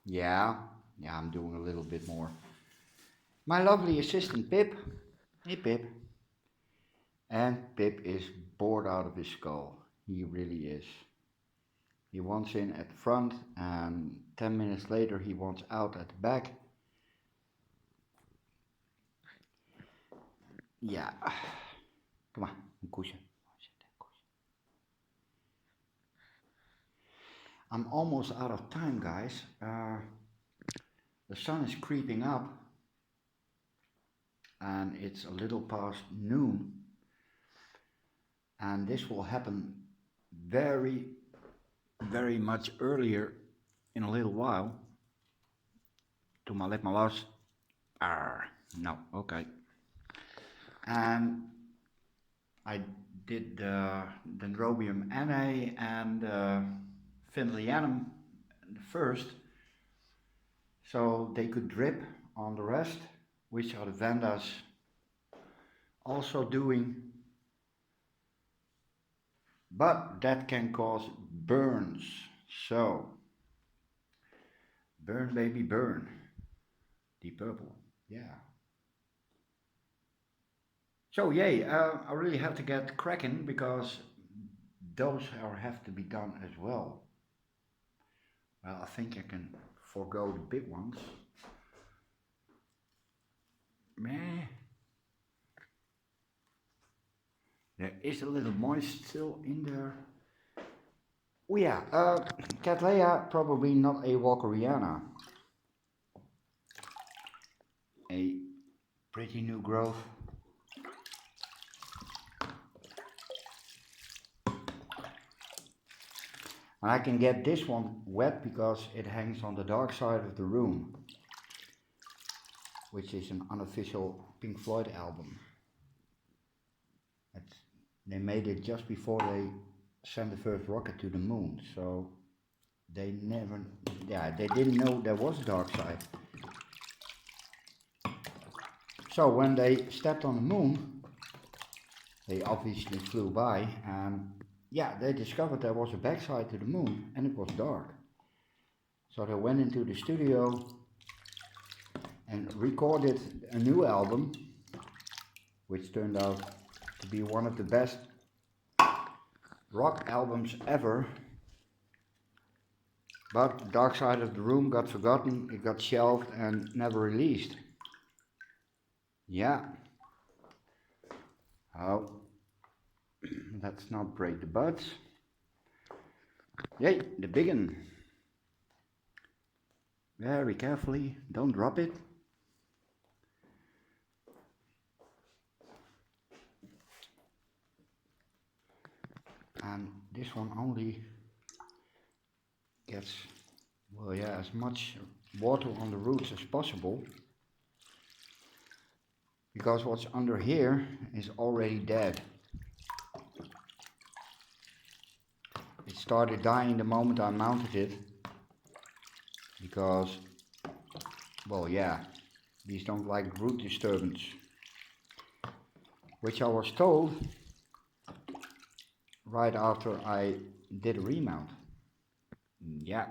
Yeah, yeah, I'm doing a little bit more. My lovely assistant Pip. Hey Pip. And Pip is bored out of his skull. He really is. He wants in at the front, and 10 minutes later, he wants out at the back. Yeah. Come on, een koesje. I'm almost out of time, guys. The sun is creeping up, and it's a little past noon. And this will happen very, very much earlier in a little while. Doe maar, let maar los. No, okay. And I did the Dendrobium annae and Findleyanum first, so they could drip on the rest, which are the Vandas also doing, but that can cause burns. So, burn baby burn, deep purple, yeah. So yay, I really have to get cracking because those have to be done as well. Well, I think I can forego the big ones. Meh. There is a little moist still in there. Oh yeah, Cattleya probably not a Walkeriana. A pretty new growth. And I can get this one wet because it hangs on the dark side of the room, which is an unofficial Pink Floyd album. They made it just before they sent the first rocket to the moon, so they didn't know there was a dark side. So when they stepped on the moon, they obviously flew by, and yeah, they discovered there was a backside to the moon and it was dark. So they went into the studio and recorded a new album, which turned out to be one of the best rock albums ever. But Dark Side of the Room got forgotten, it got shelved and never released. Yeah. Oh, let's not break the buds. Yay, the big one. Very carefully, don't drop it. And this one only gets, well, yeah, as much water on the roots as possible, because what's under here is already dead. It started dying the moment I mounted it, because, well, yeah, these don't like root disturbance, which I was told right after I did a remount. Yeah.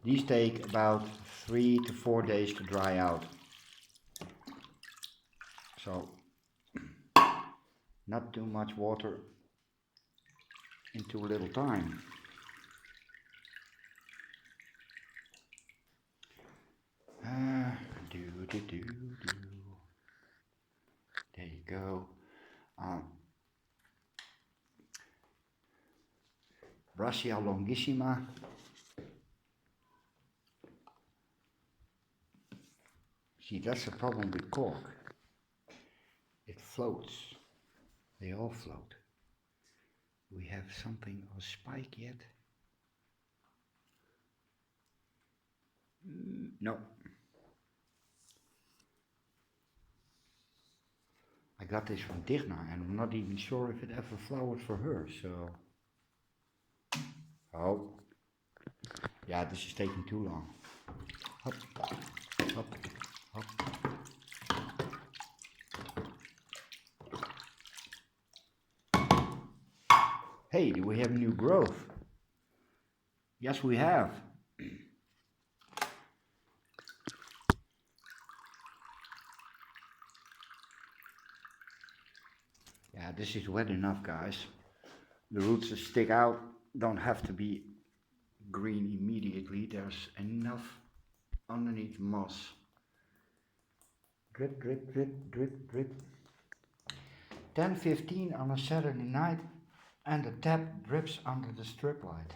These take about 3 to 4 days to dry out. So, not too much water in too little time. There you go. Brassia longissima. See, that's the problem with cork. It floats. They all float. Do we have something of a spike yet? No. I got this from Digna and I'm not even sure if it ever flowered for her, so... Oh. Yeah, this is taking too long. Hop, hop, hop. Hey, do we have new growth? Yes, we have. Yeah, this is wet enough, guys. The roots that stick out don't have to be green immediately. There's enough underneath moss. Drip, drip, drip, drip, drip. 10:15 on a Saturday night, and the tap drips under the strip light.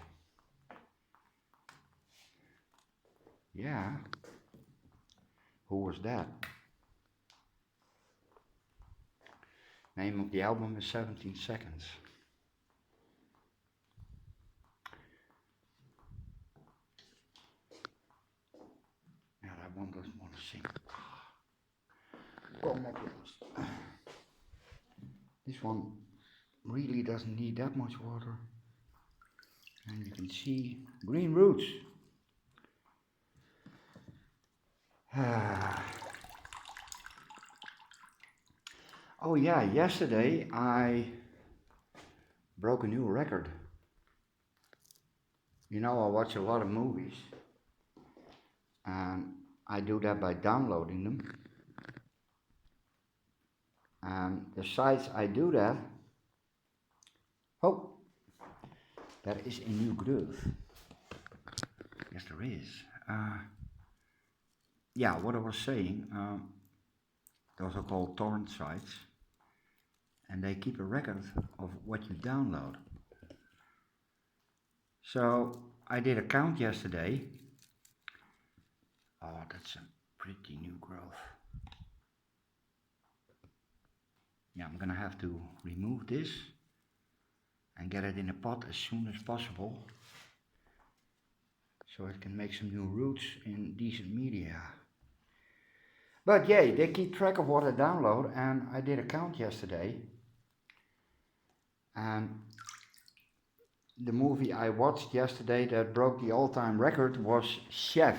Yeah. Who was that? Name of the album is 17 Seconds. Yeah, that one doesn't want to sing. Come on, this one really doesn't need that much water. And you can see green roots. Oh yeah, yesterday I broke a new record. You know, I watch a lot of movies, and I do that by downloading them. And the sites I do that, oh, that is a new groove. Yes, there is. Yeah, what I was saying, those are called torrent sites, and they keep a record of what you download. So I did a count yesterday. Oh, that's a pretty new growth. Yeah, I'm gonna have to remove this and get it in a pot as soon as possible, so it can make some new roots in decent media. But yeah, they keep track of what I download, and I did a count yesterday, and the movie I watched yesterday that broke the all-time record was Chef,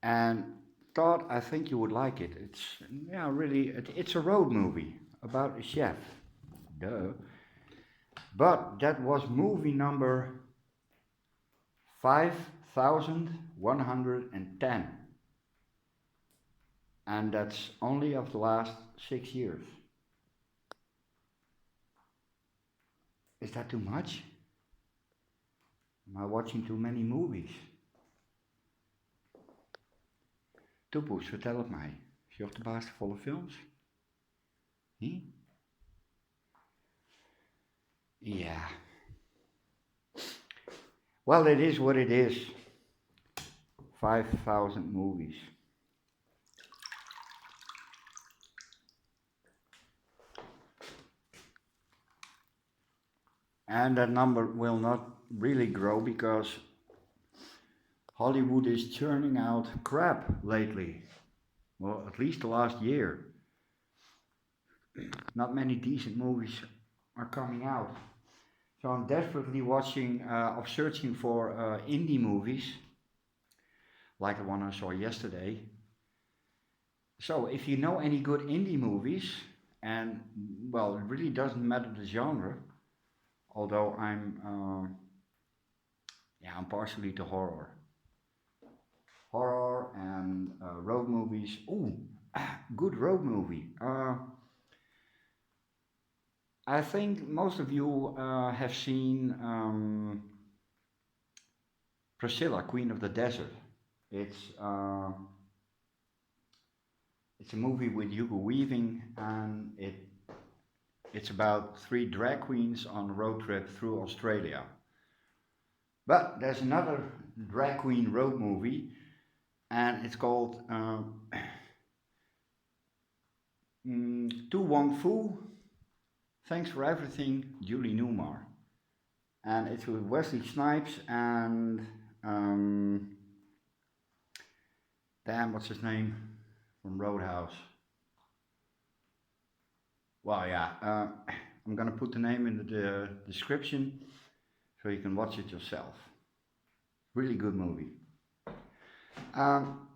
and I think you would like it. It's, yeah, really, it's a road movie about a chef, duh. But that was movie number 5,110, and that's only of the last 6 years. Is that too much? Am I watching too many movies? Toepoes, vertel het mij. Is je ook de baas van volle films? Hm? Yeah. Well, it is what it is. 5,000 movies. And that number will not really grow because Hollywood is churning out crap lately. Well, at least the last year. Not many decent movies are coming out. So I'm desperately searching for indie movies, like the one I saw yesterday. So if you know any good indie movies, and well, it really doesn't matter the genre, although I'm partially to horror. Horror and road movies. Ooh, good road movie. I think most of you have seen Priscilla, Queen of the Desert. It's a movie with Hugo Weaving, and it's about 3 drag queens on a road trip through Australia. But there's another drag queen road movie, and it's called Tu Wong Fu, Thanks for Everything, Julie Newmar. And it's with Wesley Snipes and damn, what's his name from Roadhouse? Well, yeah, I'm gonna put the name in the description so you can watch it yourself. Really good movie.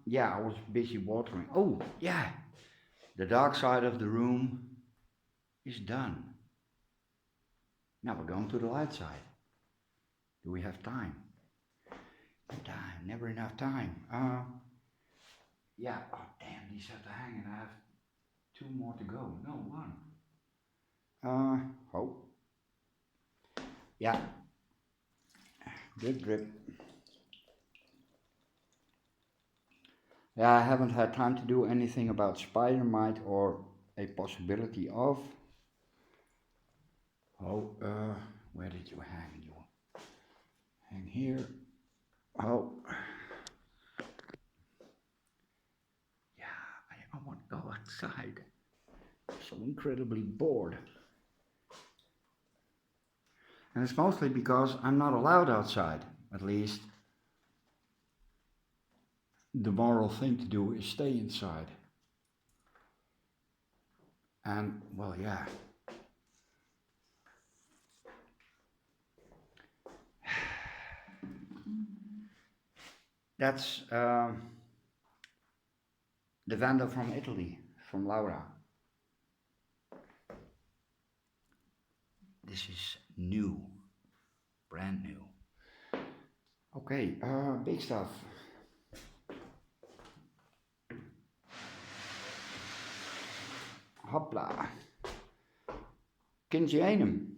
Yeah, I was busy watering. Oh, yeah, The Dark Side of the Room is done. Now we're going to the light side. Do we have time? Time, never enough time. Yeah, oh damn, these have to hang and I have 2 more to go. No, 1. Oh. Yeah. Drip, drip. Yeah, I haven't had time to do anything about spider mite or a possibility of. Oh, where did you hang? You hang here. Oh. Yeah, I want to go outside. I'm so incredibly bored. And it's mostly because I'm not allowed outside. At least the moral thing to do is stay inside. And, well, yeah. That's the vendor from Italy, from Laura. This is new, brand new. Okay, big stuff. Hopla. Kingianum.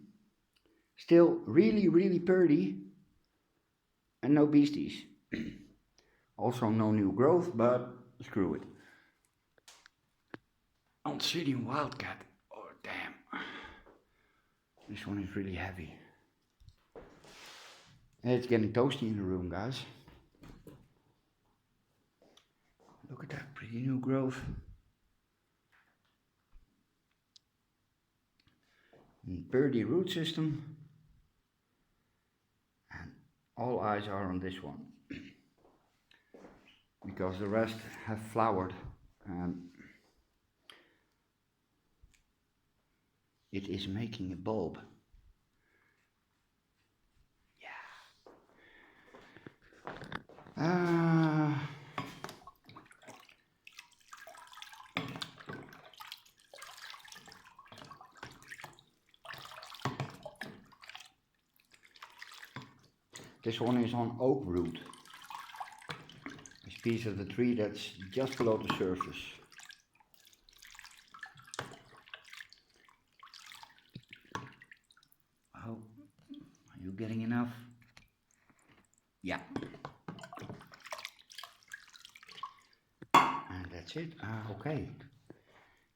Still really, really pretty. And no beasties. Also no new growth, but screw it. Obsidian Wildcat. Oh damn. This one is really heavy. And it's getting toasty in the room, guys. Look at that pretty new growth. Birdie root system. And all eyes are on this one. Because the rest have flowered and it is making a bulb. Yeah. This one is on oak root. This piece of the tree that's just below the surface. Oh, are you getting enough? Yeah. And that's it. Okay.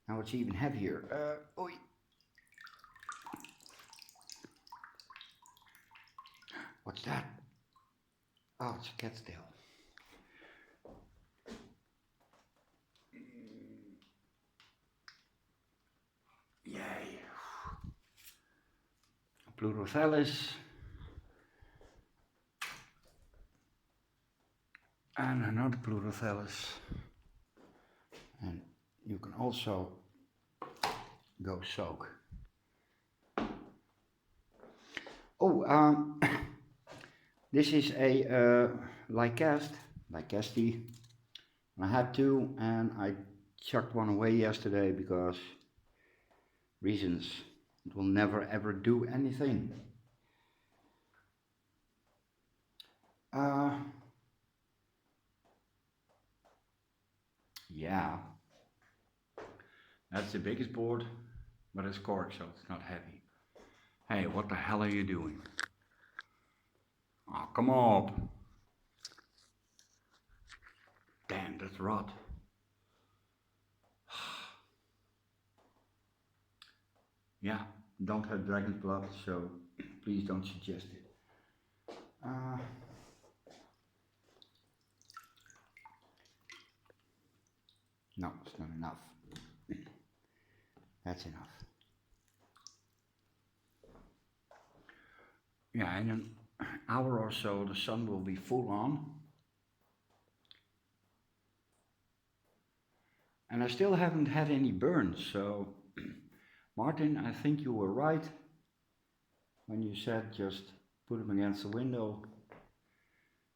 Now it's even heavier. Oi. What's that? Oh, it's a cat's tail. Yay. Pleurothallus. And another Pleurothallus. And you can also go soak. Oh, this is a Lycastes. I had 2 and I chucked one away yesterday because reasons. It will never ever do anything. Yeah, that's the biggest board, but it's cork, so it's not heavy. Hey, what the hell are you doing? Oh, come on. Damn, that's rot. Yeah, don't have dragon's blood, so please don't suggest it. No, it's not enough. That's enough. Yeah, in an hour or so the sun will be full on. And I still haven't had any burns, so Martin, I think you were right when you said just put them against the window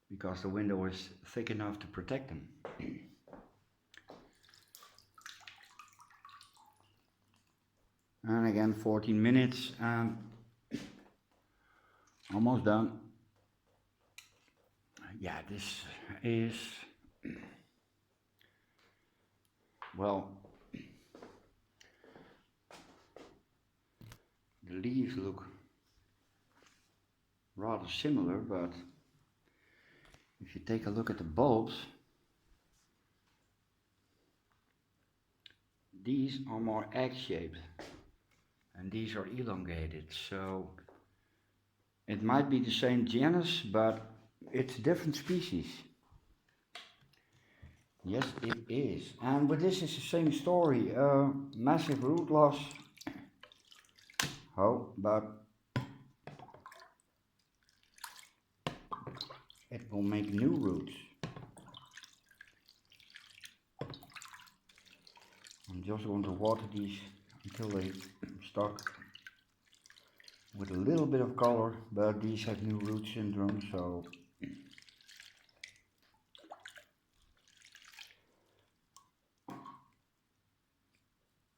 because the window is thick enough to protect them. And again 14 minutes and Almost done. Yeah, this is, well, the leaves look rather similar, but if you take a look at the bulbs, these are more egg-shaped and these are elongated, so it might be the same genus, but it's a different species. Yes, it is. And with this is the same story. Massive root loss. Oh, but it will make new roots. I'm just going to water these until they start with a little bit of color, but these have new root syndrome, so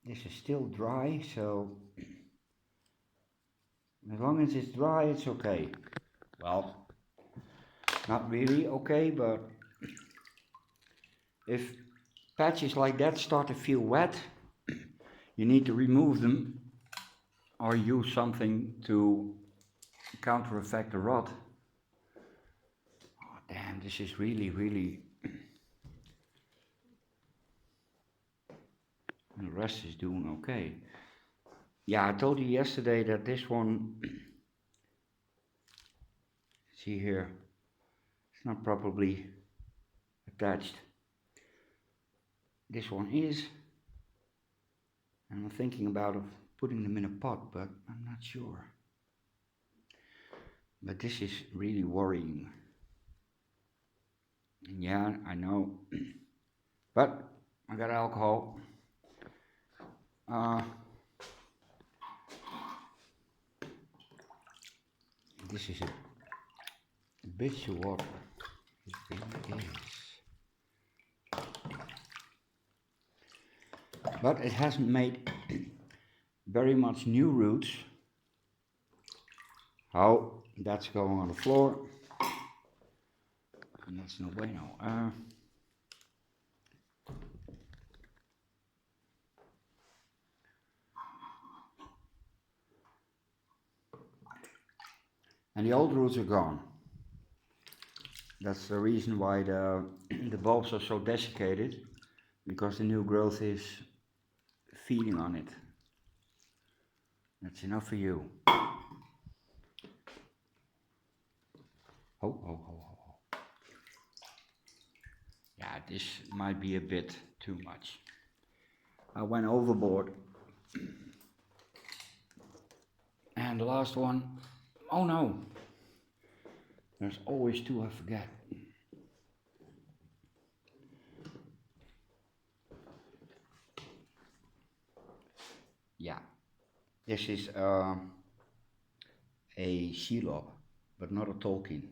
this is still dry, so as long as it's dry, it's okay. Well, not really okay, but if patches like that start to feel wet, you need to remove them or use something to counter effect the rot. Oh, damn, this is really. And the rest is doing okay. Yeah, I told you yesterday that this one, see here, it's not properly attached. This one is, and I'm thinking about putting them in a pot, but I'm not sure. But this is really worrying. Yeah, I know. But I got alcohol. This is a bit too water. It really is. But it hasn't made very much new roots. Oh, that's going on the floor. And that's no bueno. And the old roots are gone. That's the reason why the bulbs are so desiccated, because the new growth is feeding on it. That's enough for you. Oh. Yeah, this might be a bit too much. I went overboard. And the last one, oh no, there's always two I forget. Yeah, this is a Shelob, but not a Tolkien.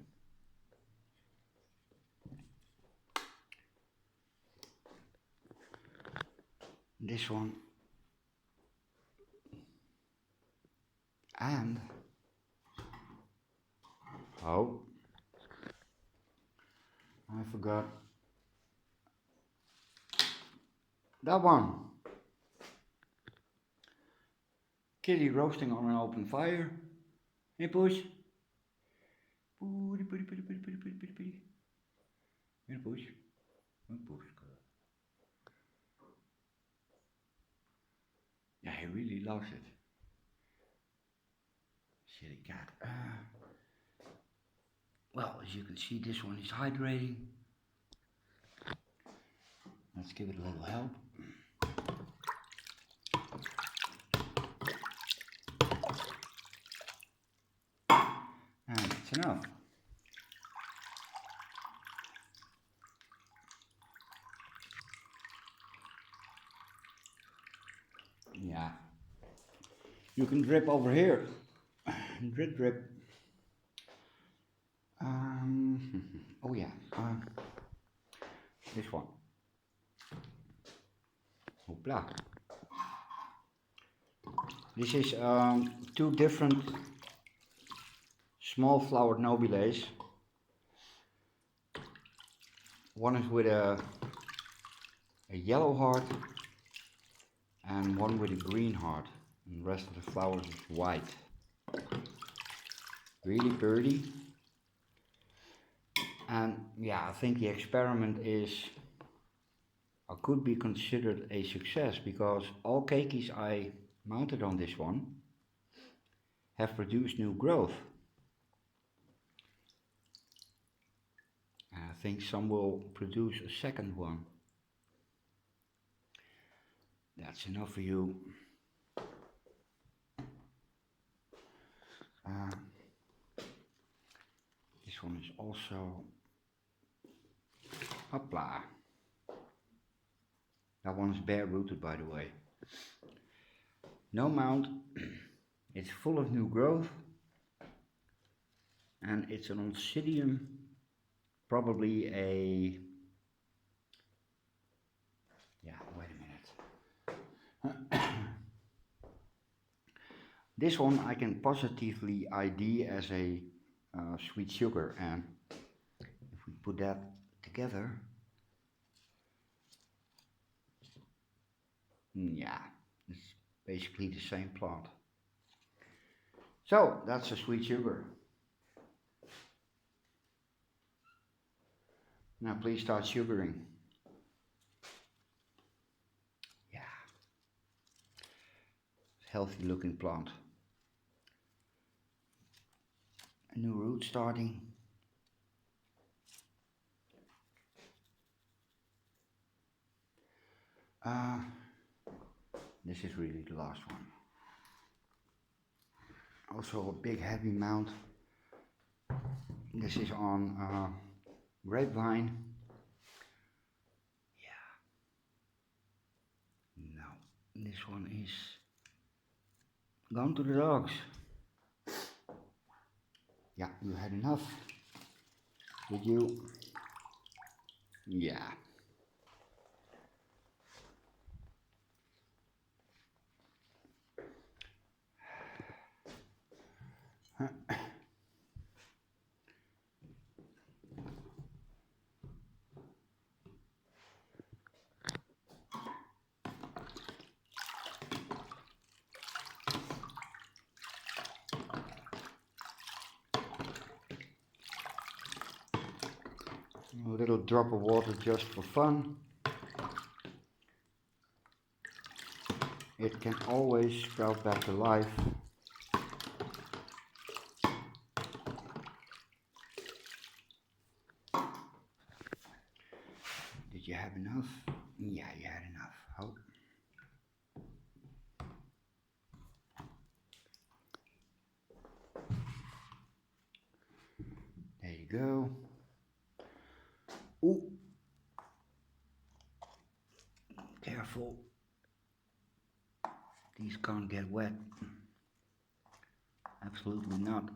This one, and oh, I forgot that one. Kitty roasting on an open fire. Hey, Push. Putty. Hey, Push. Push. Yeah, he really loves it. Silly cat. Well, as you can see, this one is hydrating. Let's give it a little help. And it's enough. Yeah. You can drip over here. Drip. Oh yeah. This one. Hoopla. This is two different small flowered nobiles. One is with a yellow heart and one with a green heart, and the rest of the flowers is white. Really pretty. And yeah, I think the experiment is, or could be considered a success, because all keikis I mounted on this one have produced new growth. And I think some will produce a second one. That's enough for you. This one is also, hopla. That one is bare rooted, by the way. No mount, it's full of new growth, and it's an oncidium, probably a, yeah, wait a minute. This one I can positively ID as a sweet sugar, and if we put that together, yeah, it's basically the same plant. So that's a sweet sugar. Now please start sugaring. Yeah, healthy looking plant. A new root starting. This is really the last one. Also a big heavy mount. This is on grapevine. Yeah. No, this one is gone to the dogs. Yeah, you had enough. Did you? Yeah. A little drop of water just for fun. It can always sprout back to life. Did you have enough? Yeah, you had enough. Oh. There you go. Ooh. Careful. These can't get wet. Absolutely not.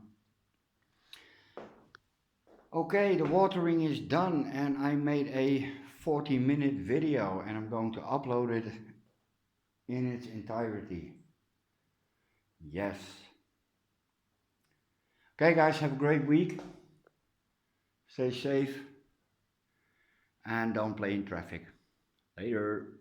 Okay, the watering is done, and I made a 40-minute video, and I'm going to upload it in its entirety. Yes. Okay guys, have a great week. Stay safe and don't play in traffic. Later.